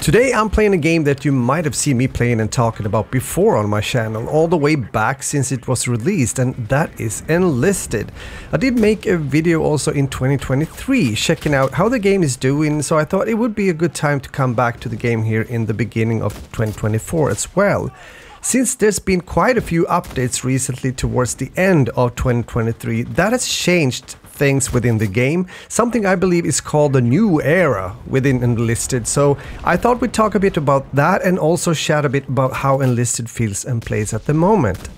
Today I'm playing a game that you might have seen me playing and talking about before on my channel, all the way back since it was released, and that is Enlisted. I did make a video also in 2023 checking out how the game is doing, so I thought it would be a good time to come back to the game here in the beginning of 2024 as well. Since there's been quite a few updates recently towards the end of 2023, that has changed things within the game, something I believe is called the New Era within Enlisted. So I thought we'd talk a bit about that and also chat a bit about how Enlisted feels and plays at the moment.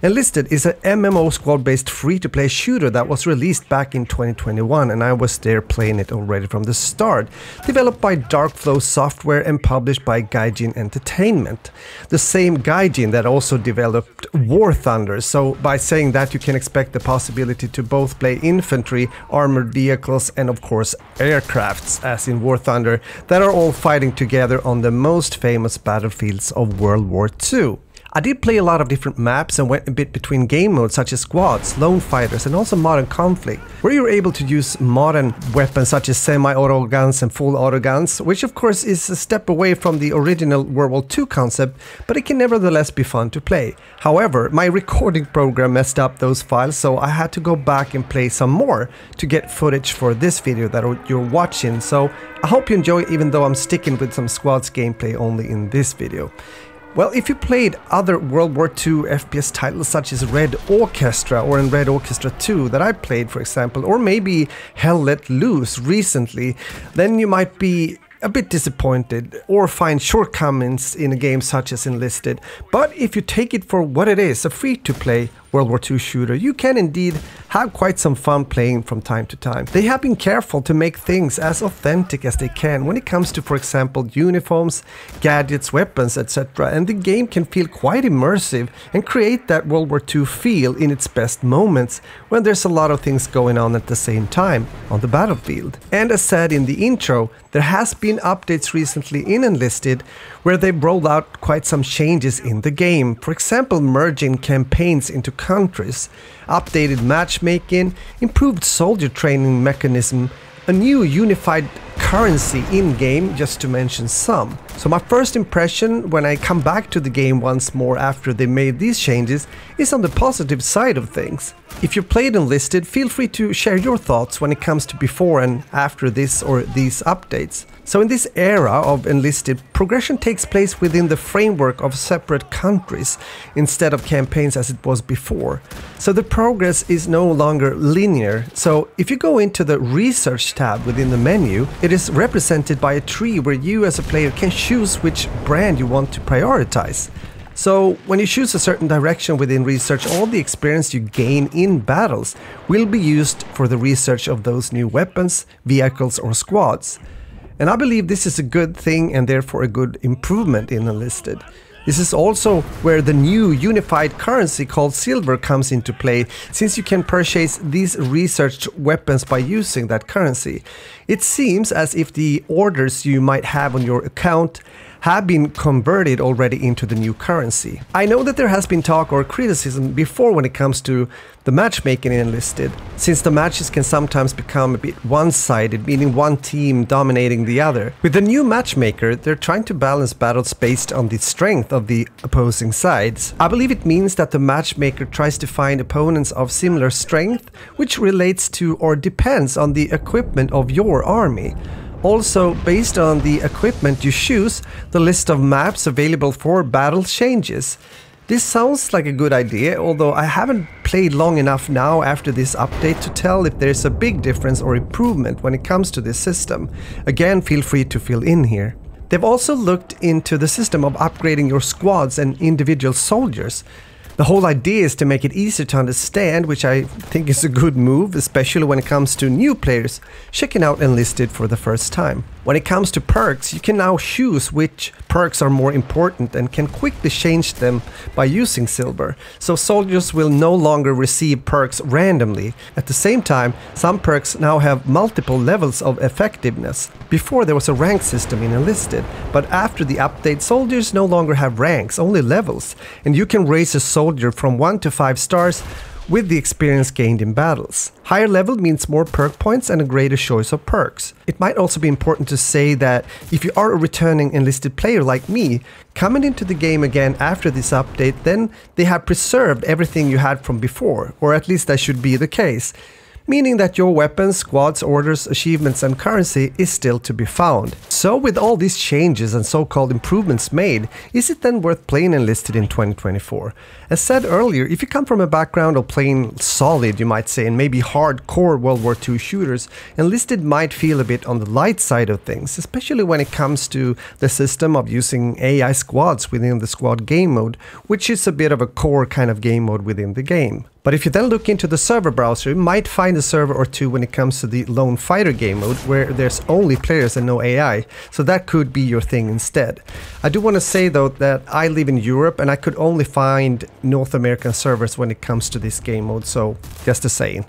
Enlisted is an MMO squad-based free-to-play shooter that was released back in 2021, and I was there playing it already from the start. Developed by Darkflow Software and published by Gaijin Entertainment. The same Gaijin that also developed War Thunder, so by saying that you can expect the possibility to both play infantry, armored vehicles and of course aircrafts, as in War Thunder, that are all fighting together on the most famous battlefields of World War II. I did play a lot of different maps and went a bit between game modes such as squads, lone fighters and also modern conflict, where you're able to use modern weapons such as semi-auto guns and full auto guns, which of course is a step away from the original World War II concept, but it can nevertheless be fun to play. However, my recording program messed up those files, so I had to go back and play some more to get footage for this video that you're watching, so I hope you enjoy, even though I'm sticking with some squads gameplay only in this video. Well, if you played other World War II FPS titles such as Red Orchestra or in Red Orchestra 2 that I played, for example, or maybe Hell Let Loose recently, then you might be a bit disappointed or find shortcomings in a game such as Enlisted. But if you take it for what it is, a free-to-play World War II shooter, you can indeed have quite some fun playing from time to time. They have been careful to make things as authentic as they can when it comes to, for example, uniforms, gadgets, weapons, etc. And the game can feel quite immersive and create that World War II feel in its best moments when there's a lot of things going on at the same time on the battlefield. And as said in the intro, there has been updates recently in Enlisted where they've rolled out quite some changes in the game. For example, merging campaigns into countries, updated matchmaking, improved soldier training mechanism, a new unified currency in-game, just to mention some. So my first impression when I come back to the game once more after they made these changes is on the positive side of things. If you played Enlisted, feel free to share your thoughts when it comes to before and after this or these updates. So in this era of Enlisted, progression takes place within the framework of separate countries instead of campaigns as it was before. So the progress is no longer linear. So if you go into the research tab within the menu, it is represented by a tree where you as a player can choose which brand you want to prioritize. So when you choose a certain direction within research, all the experience you gain in battles will be used for the research of those new weapons, vehicles or squads. And I believe this is a good thing and therefore a good improvement in Enlisted. This is also where the new unified currency called silver comes into play, since you can purchase these researched weapons by using that currency. It seems as if the orders you might have on your account have been converted already into the new currency. I know that there has been talk or criticism before when it comes to the matchmaking in Enlisted, since the matches can sometimes become a bit one-sided, meaning one team dominating the other. With the new matchmaker, they're trying to balance battles based on the strength of the opposing sides. I believe it means that the matchmaker tries to find opponents of similar strength, which relates to or depends on the equipment of your army. Also, based on the equipment you choose, the list of maps available for battle changes. This sounds like a good idea, although I haven't played long enough now after this update to tell if there's a big difference or improvement when it comes to this system. Again, feel free to fill in here. They've also looked into the system of upgrading your squads and individual soldiers. The whole idea is to make it easier to understand, which I think is a good move, especially when it comes to new players checking out Enlisted for the first time. When it comes to perks, you can now choose which perks are more important and can quickly change them by using silver. So soldiers will no longer receive perks randomly. At the same time, some perks now have multiple levels of effectiveness. Before there was a rank system in Enlisted, but after the update, soldiers no longer have ranks, only levels. And you can raise a soldier from 1 to 5 stars with the experience gained in battles. Higher level means more perk points and a greater choice of perks. It might also be important to say that if you are a returning enlisted player like me, coming into the game again after this update, then they have preserved everything you had from before, or at least that should be the case. Meaning that your weapons, squads, orders, achievements and currency is still to be found. So with all these changes and so-called improvements made, is it then worth playing Enlisted in 2024? As said earlier, if you come from a background of playing solid, you might say, and maybe hardcore World War II shooters, Enlisted might feel a bit on the light side of things, especially when it comes to the system of using AI squads within the squad game mode, which is a bit of a core kind of game mode within the game. But if you then look into the server browser, you might find a server or two when it comes to the lone fighter game mode, where there's only players and no AI, so that could be your thing instead. I do want to say though that I live in Europe and I could only find North American servers when it comes to this game mode, so just a saying.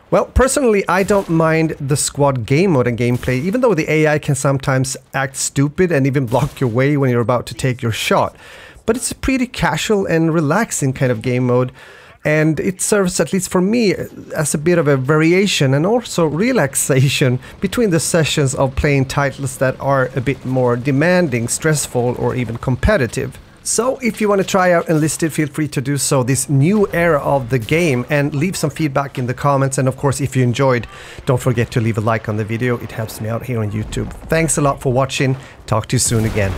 Well, personally, I don't mind the squad game mode and gameplay, even though the AI can sometimes act stupid and even block your way when you're about to take your shot. But it's a pretty casual and relaxing kind of game mode, and it serves, at least for me, as a bit of a variation and also relaxation between the sessions of playing titles that are a bit more demanding, stressful, or even competitive. So if you want to try out Enlisted, feel free to do so, this new era of the game, and leave some feedback in the comments. And of course, if you enjoyed, don't forget to leave a like on the video. It helps me out here on YouTube. Thanks a lot for watching. Talk to you soon again.